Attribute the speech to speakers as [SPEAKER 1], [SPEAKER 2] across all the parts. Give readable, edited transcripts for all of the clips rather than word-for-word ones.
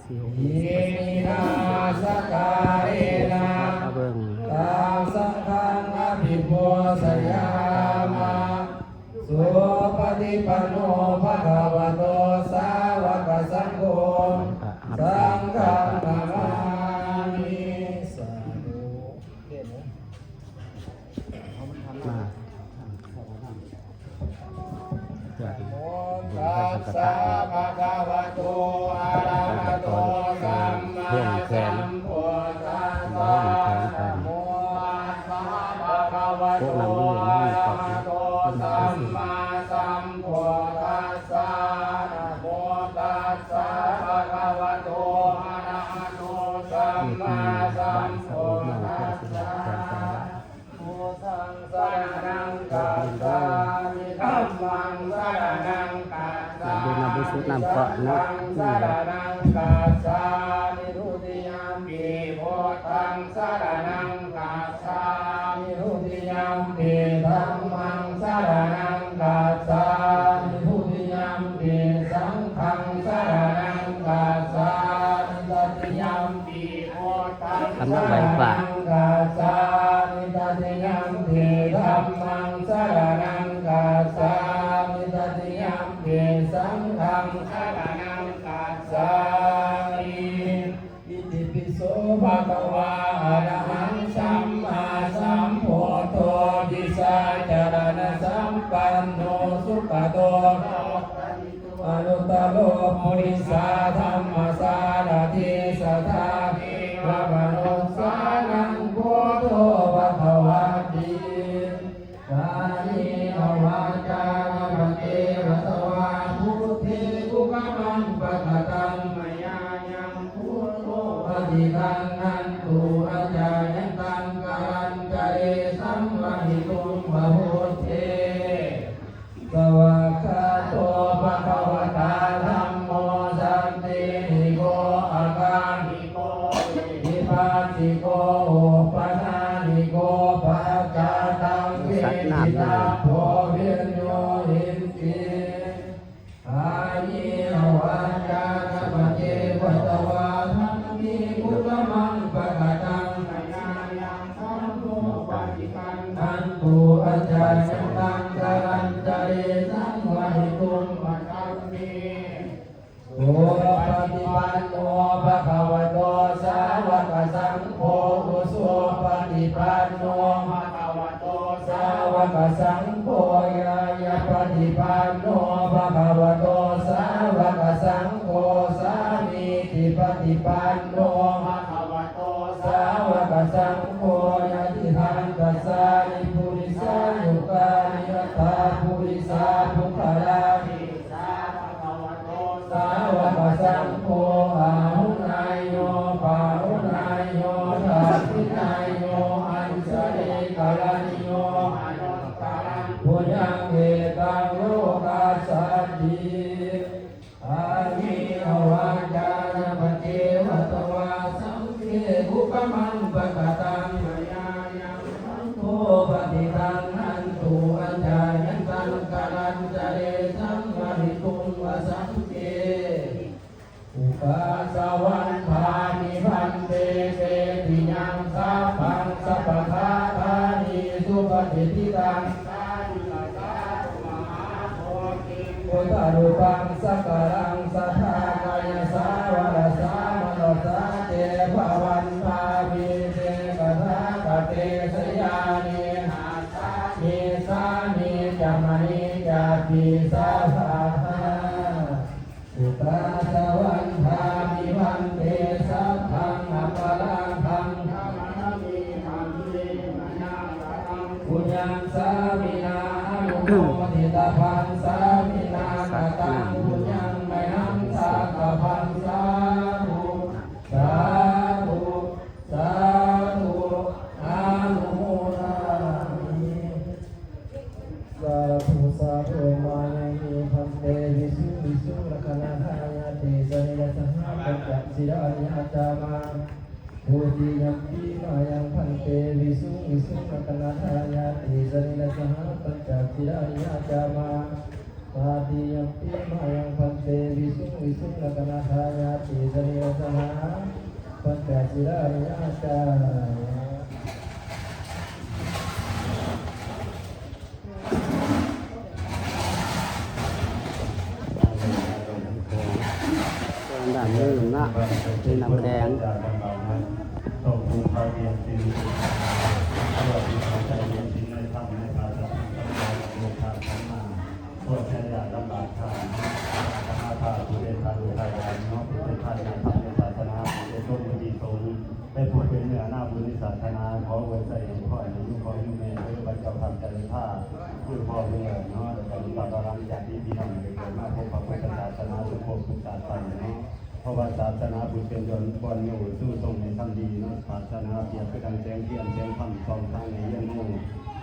[SPEAKER 1] สี่หก
[SPEAKER 2] อิมินาสการะนะ
[SPEAKER 1] เบิ่ง
[SPEAKER 2] ตังสังฆังอภิโภชยามะสุปฏิปันโนภะคะวะโตสาวกสังโฆสังฆังนามามิสาธุ
[SPEAKER 1] มา
[SPEAKER 2] ตัสสะภะคะวะโตอะระหะโตสัมมาสัมพุทธัสสะนะโมตัสสะภะคะวะโตอะระหะโตสัมมาสัมพุทธัสสะนะโมตัสสะภะคะวะโตอะระหะโตสัมมาสัมพุทธัสสะโมตังสรณังกัจฉามิธัมมังสรณังกัจฉามิ
[SPEAKER 1] ดูน้ำบุสุน้ำเกาะเนาะ
[SPEAKER 2] สรณังกัจฉามิทุติยมปิพุทธังสรณังกัจฉามิทุติยมปิธัมมังสรณังกัจฉามิทุติยมปิสังฆังสรณังกัจฉามิตติยมปิพุทธังสรณังกัจฉามิตติยมปิธัมมังสรณังกัจฉามิตติยมปิสังฆังสรณังกัจฉามิอิติปิโสภะคะวะอะระหังสัมมาสัมพุทโธดิสาจารณสัมปันโนสุขโตอนุตตโรปุริสาธัมมสารถิสัทธาภิวะมโนสานังพุทโธภะคะวะติกายิโนวาจานะเทวะตวาพุทธิกุกมังปะกะตังมยายังพุทโธปฏิคันนันตุอาจายันตังกาลันจเรสัมวะหิตุมบะพุทเทสวากขาโตภะคะวะตาธัมโมสันติหิโกอากาหิโกวิปัสสิโกอุปนาหิโกปัจจาตังเวทิตาโพวิญโยหินติอายิโนวัจจานะปะเจวัตวาธัมมิพุทธมังปะกะตังนายายังสัมโพปฏิคันทันตุอาจายันตังกาลันจเรสังวะหิตุมปะตังเมโอปฏิปันโนภะคะวะโตสาวกสังโฆอุสุปฏิปันโนภะคะวะโตสาวกสังโฆยายาปฏิปันโนภะคะวะโตสาวกสังโฆสามีติปฏิปันโนภะคะวะโตสาวกสังโฆยะติทันตัสสะนิปุริสายุกานิยัตถาปุริสาภุคลาภิสาภะคะวะโตสาวกสังโฆอาหุนายโยปาหุนายโยทัพพินายโยอัญชลิกาลนิโยอนุตตรังปุญญังเอตังโลกัสสันติอาหิโนวัจจานะปะเจวัตวาสังเกหุปมังปะกะตังมยายังสังโฆปฏิคันนันตุอัญจายันตังกาลันจเรสังวะหิตุงวะสังเกอุปาสวันภามิพันเตเสติยังสัพพังสัพพะทาธานิสุปฏิทิตังสายุตตาตุมหาโพธิพุทธรูปังสักการังสัทธากายสาวรสามโนสาเจภวันภามิเตกะทากะเตสยานินาสามิสามิจามณิจาปิสาภาหาอุปาสวันภามิวันเตสัพพังอปะลังธังธรรมมิธรรมิมยังตังปุญญังสามินาอนุโมทิตาภังสามินาคตังปุญญังมยังสักขะภังสาธุสาธุสาธุอนุโมทามิสาธุสาธุมานิพันเตวิสุวิสุรักนาหายาติสนิยสหปัจจสิรานิอาจามาภูติยัมปิมายังพันเตวิสุวิสุรักนาหายาติสนิยสหปัจจสิรานิอาจามา ตาติยัมปิมายังพันเตวิสุงวิสุงลกนาทายาติสนิยสนะปัญจศีลาริยาจา
[SPEAKER 1] น้ำดื่มนะมีน้ำแดง
[SPEAKER 3] ต้องดูภายในสิ่งที่เราที่ทำใจเย็นที่ในธรรมในภาษาโลกาธรรมะพวกแค่อยากลำบากทางธรรมะธาตุผู้เป็นทางโลกาธรรมะผู้เป็นทางในธรรมในศาสนาผู้เป็นต้นมีตนได้ผูกเป็นเนื้อหน้าบุญในศาสนาขอไว้ใจพ่อในยุคพ่อยุคแม่เพื่อบัจเจ้าทำใจผ้าคือพ่อเมื่อเนาะแต่มีบาปรำอย่างที่พี่น้องได้เกิดมาพบพระพุทธศาสนาทุกภพทุกศาสนาเนาะเพราะว่าศาสนาพุทธเป็นยนต์บอลอยู่สู้ตรงในทำดีเนาะศาสนาเปรียบคือการแจ้งเทียนแจ้งธรรมสองทางในเยี่ยมมุ่ง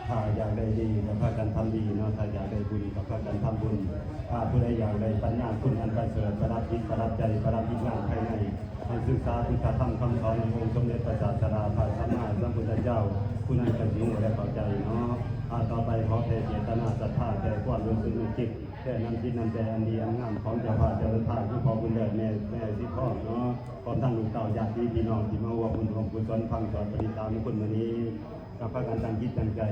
[SPEAKER 3] ถ้าอยากได้ดีก็พากันทำดีเนาะถ้าอยากได้บุญก็พากันทำบุญถ้าผู้ใดอยากได้ปัญญาคุณอันประเสริฐประดับจิตประดับใจประดับจิตงานภายในให้ศึกษาพุทธธรรมคำสอนขององค์สมเด็จพระศาสดาพระสัมมาสัมพุทธเจ้าผู้นั้นจะยิ่งและเข้าใจเนาะต่อไปขอแผ่เจตนาศรัทธาแผ่ความรู้สึกนึกจิตแค่นั้นจิตนั้นแต่อันดีอันงามของเจ้าพระเจ้าพระผู้พอบุญเลิศแม่ที่พ่อเนาะพร้อมทั้งลูกเต่าญาติพี่น้องที่มาว่าบุญของกุศลฟังสอนปฏิตามในคนวันนี้กับพระกันตั้งจิตตั้งใจ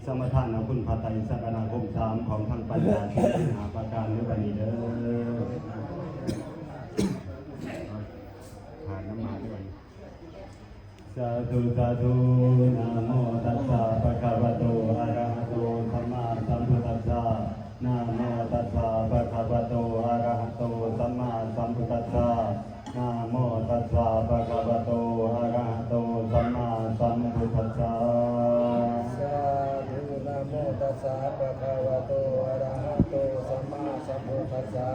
[SPEAKER 3] สมทานเอาคุณพระไตรสักนาคมสามของทั้งปัญญาที่หาประการในวันนี้เด้อผ่านน้ำมาด้วยสาธุสาธุนะโมตัสสะภะคะวะโตอะระหะโตสัมมาสัมพุทธัสสะนะโมตัสสะภะคะวะโตอะระหะโตสัมมาสัมพุทธัสสะนะโมตัสสะภะคะวะโตอะระหะโตสัมมาสัมพุทธัสสะ
[SPEAKER 2] สาธุนะโมตัสสะภะคะวะโตอะระหะโตสัมมาสัมพุทธัสสะ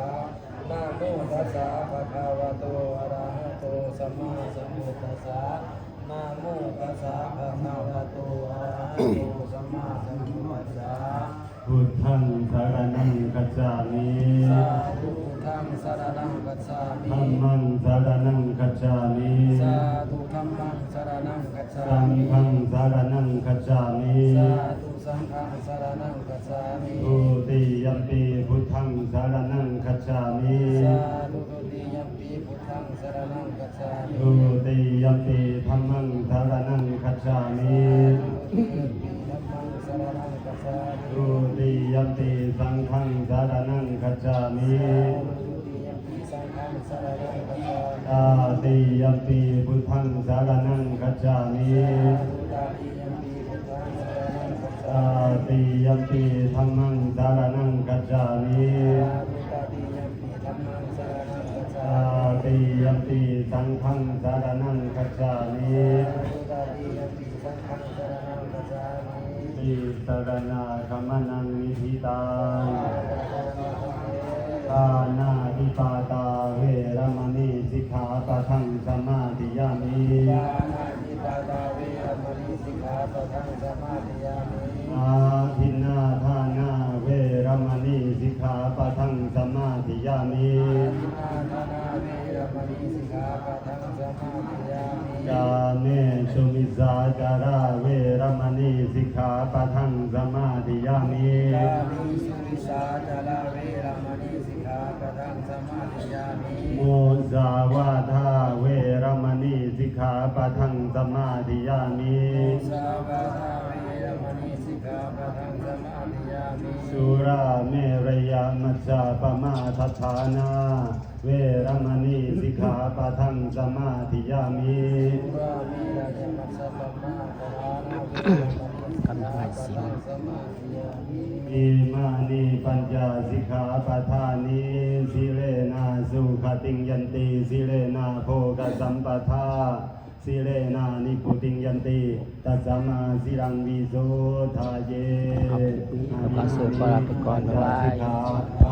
[SPEAKER 2] นะโมตัสสะภะคะวะโตอะระหะโตสัมมาสัมพุทธัสสะนะโมตัสสะภะคะวะโตอะระหะโตสัมมาสัมพุทธัสสะ
[SPEAKER 3] พุทธังสรณังคัจฉามิ
[SPEAKER 2] สาธุธัมมังสรณังคัจฉามิ
[SPEAKER 3] ธัมมังสรณังคัจฉามิ
[SPEAKER 2] สาธุธัมมังสรณังคัจฉา
[SPEAKER 3] สัง
[SPEAKER 2] มิ
[SPEAKER 3] ฆังสรณังคัจฉามิ
[SPEAKER 2] สาธุสังฆังสรณังคัจฉามิ
[SPEAKER 3] ทุติยัมปิพุทธังสรณังคัจฉามิ
[SPEAKER 2] สาธุทุติยัมปิพุทธังสรณังคัจฉามิ
[SPEAKER 3] ทุติยัมปิธัมมังสรณังคัจฉามิ
[SPEAKER 2] ทุติยัมปิธัมมังสรณังคัจฉามิ
[SPEAKER 3] ทุติยัมปิสังฆังสรณังคัจฉามิ
[SPEAKER 2] ทุติยัมปิสังฆังสรณังคัจฉามิ
[SPEAKER 3] ตาติยัมปิพุทธังสรณังคัจฉามิ
[SPEAKER 2] ตาติยัมปิพุทธังสรณังคัจฉา
[SPEAKER 3] ตาติยัมปิธัมมังสรณังคัจฉามิ
[SPEAKER 2] ตาติยัมปิธัมมังสรณังคัจฉา
[SPEAKER 3] ตาติยัมปิสังฆังสรณังคัจฉามิ
[SPEAKER 2] ตาติยัมปิสังฆังสรณังคัจฉามิ
[SPEAKER 3] อิสรณาคัมนังนิธิตังทานาทิปาตาเวรมณีสิกขาปะทังสมาธิยามิ
[SPEAKER 2] ปานาติปาตาเวรมณีสิกขาปะทังสมาธิยามิ
[SPEAKER 3] อาทินนาทานาเวรมณีสิกขาปะทังสมาธิยามิ
[SPEAKER 2] ทินาทานาเวรมณีสิกขาปะทังสมาธิยามิ
[SPEAKER 3] กาเมสุมิสาจาราเวรมณีสิกขาปะทังสมาธิยามิ
[SPEAKER 2] กามิสุวิสาจาราเวรมณีสิกขาปะทังสมาธิยามิ
[SPEAKER 3] โมสาวาทาเวรมณีสิกขาปะทังสมาธิยามิ
[SPEAKER 2] สาวาทาเวรมณีสิกขาปะทังสมาธิยามิ
[SPEAKER 3] สุราเมรยามัจจาปมาทัฏฐานาเวรมณีสิกขาปะทังสมาธิยามิ
[SPEAKER 2] สุรามิราชมัสสะปะมาปะรานาเวรมณีสิกขาปะทังสมาธิยามิ
[SPEAKER 3] อิมานิปัญจสิกขาปทานิสิเลนะสุขติงยันติสิเลนะโภคสัมปทาสิเลนะนิพุติงยันติตัสสมาสิรังวิโสทาเย
[SPEAKER 1] ครับขอสู่ขอลาไปก่อนบ๊ายบาย